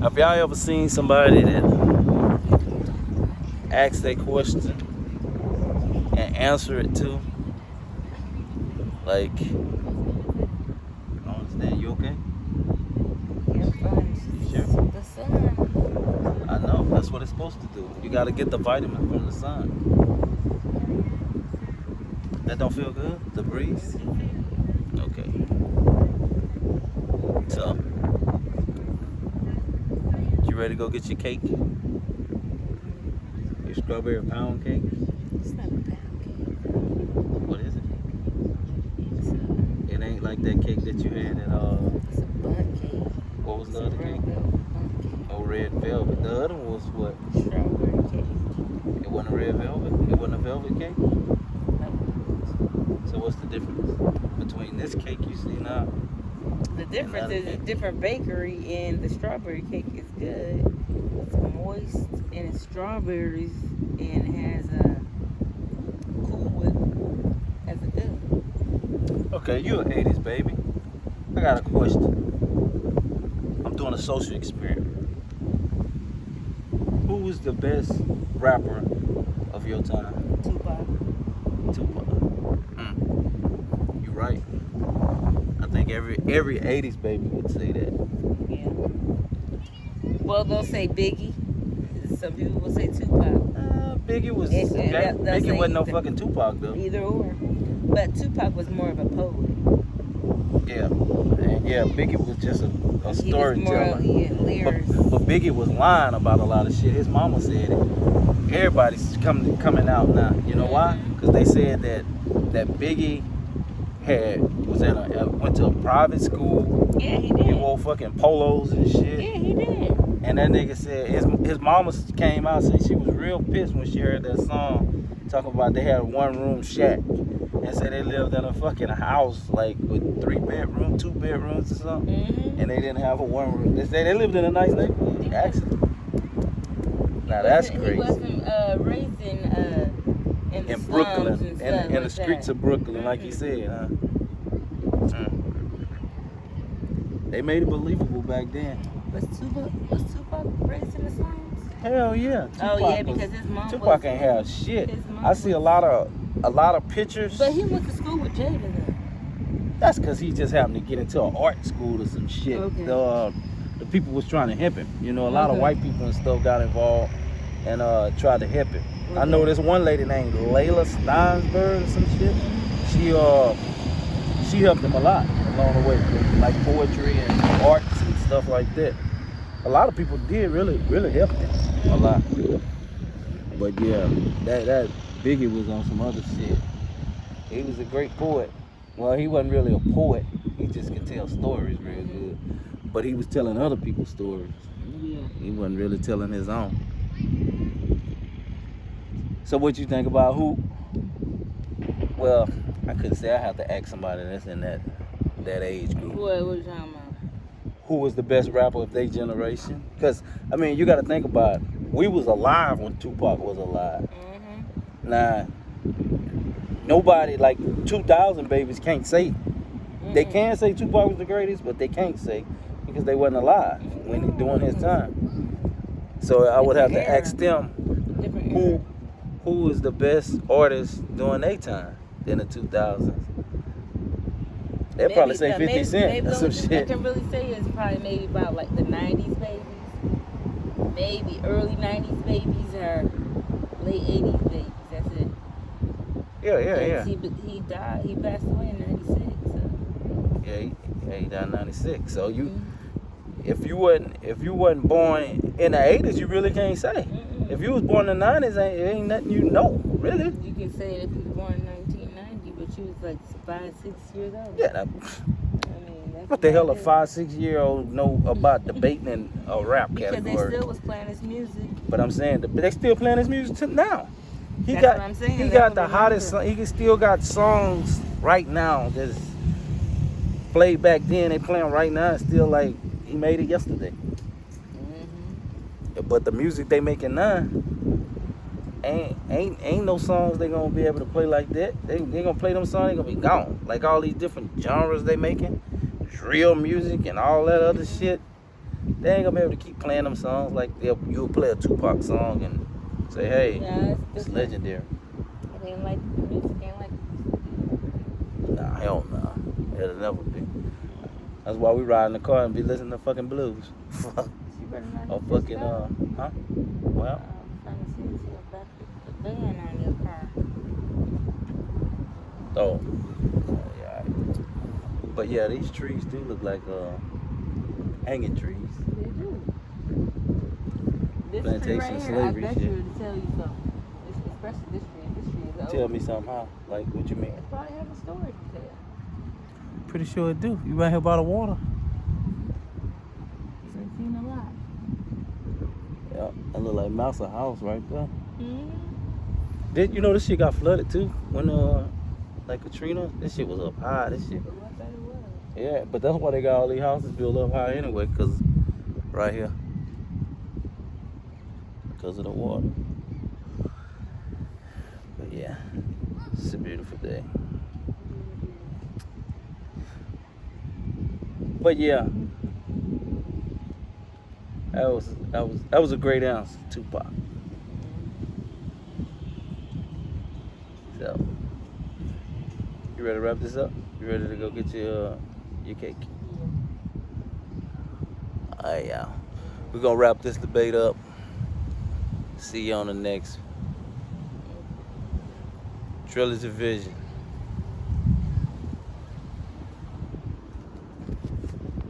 Have y'all ever seen somebody that asks a question and answer it too? Like, I don't understand. You okay? You're fine. Sure. The sun. I know. That's what it's supposed to do. You got to get the vitamin from the sun. That don't feel good? The breeze? Okay. So, you ready to go get your cake? Your strawberry pound cake? It's not a pound cake. What is it? It's It ain't like that cake that you had at a bun cake. what was It's the a other red cake? velvet bun cake. Oh, red velvet. The other one was what? Strawberry cake. It wasn't a red velvet? It wasn't a velvet cake? No. So what's the difference between this cake you see now? The difference Another is a cake. different bakery, and the strawberry cake is good. It's moist, and it's strawberries, and it has a cool whip. That's good. Okay, you an 80s baby. I got a question. I'm doing a social experiment. Who was the best rapper of your time? Tupac. Tupac. You're right. I think every 80s baby would say that. Yeah. Well, they'll say Biggie. Some people will say Tupac. Biggie was They'll Biggie say wasn't no either. fucking Tupac though. Either or. But Tupac was more of a poet. Yeah. And yeah, Biggie was just a He was storyteller. more, lyrics. But Biggie was lying about a lot of shit. His mama said it. Everybody's coming out now. You know why? Because they said that Biggie went to a private school. Yeah, he He did. wore fucking polos and shit. Yeah, he did. And that nigga said his mama came out and said she was real pissed when she heard that song talking about they had a one-room shack and said they lived in a fucking house like with 3 bedrooms, 2 bedrooms or something, Mm-hmm. and they didn't have a one-room. They said they lived in a nice neighborhood. Yeah. Actually, now that's He crazy. wasn't raised in the In slums Brooklyn, and stuff in the like streets that. of Brooklyn, like you said, huh? They made it believable back then. Was Tupac raised in the slums? Hell yeah. Oh yeah, was- because his mom Tupac was, ain't have shit. his mom I see a lot of pictures. But he went to school with Jada though. That's because he just happened to get into an art school or some shit. Okay. The people was trying to help him. You know, a lot of Okay. white people and stuff got involved and tried to help him. I Okay. know this one lady named Layla Steinsberg or some shit. She helped him a lot along the way, with, like poetry and arts and stuff like that. A lot of people did really help him a lot. But yeah, that Biggie was on some other shit. He was a great poet. Well, he wasn't really a poet. He just could tell stories real good. But he was telling other people's stories. Yeah. He wasn't really telling his own. So what you think about who? Well, I couldn't say. I have to ask somebody that's in that age group. What are you talking about? Who was the best rapper of their generation? Because, I mean, you got to think about it. We was alive when Tupac was alive. Mm-hmm. Now, nobody, like 2000 babies can't say. They can say Tupac was the greatest, but they can't say because they wasn't alive when during his time. So I would have to ask them Different era. who was the best artist during their time in the 2000s. They'll probably say 50 Cent maybe or the some only thing I shit. can really say is probably maybe about like the 90s babies. Maybe early 90s babies or late 80s babies. That's it. Yeah. He died. He passed away in 96. So. Yeah, he died in 96. So if you wasn't born in the 80s, you really can't say. If you was born in the 90s, ain't nothing you know, really. You can say it if you was born in 1990, but you was like 5, 6 years old. Yeah. I mean, that's What the hell a about it. 5, 6 year old know about debating in a rap Because category? they still was playing his music. But I'm saying they still playing his music now. That's what I'm saying. He They got don't the hottest. remember. He still got songs right now that's played back then. They playing right now. It's still like he made it yesterday. Mm-hmm. But the music they making now ain't no songs they gonna be able to play like that. They gonna play them songs. They gonna be gone. Like all these different genres they making, drill music and all that other shit. they ain't gonna be able to keep playing them songs like you'll play a Tupac song and say, hey, Yeah, it's different. legendary. It ain't like the music, ain't like. Nah, hell nah. It'll never be. That's why we ride in the car and be listening to fucking blues. You better not Or hit this fucking, guy. huh? Well, I'm trying to see if you back the band on your car. oh. Yeah. But yeah, these trees do look like hanging trees. They do. This tree Plantation right here, slavery I bet shit. you to tell you something. Especially this tree. This tree is old. Tell me something, how? Like, what you mean? It probably have a story to tell. Pretty sure it do. You right here by the water. I've seen a lot. Yeah, that look like Mouse house right there. Mm-hmm. Did you know this shit got flooded too? When like Katrina, this shit was up high. This shit. But I bet it was. Yeah, but that's why they got all these houses built up high anyway, cause right here, because of the water. But yeah, it's a beautiful day. But yeah, that was a great answer, Tupac. So, you ready to wrap this up? You ready to go get your cake? Alright, y'all. We're gonna wrap this debate up. See you on the next Trilogy Vision.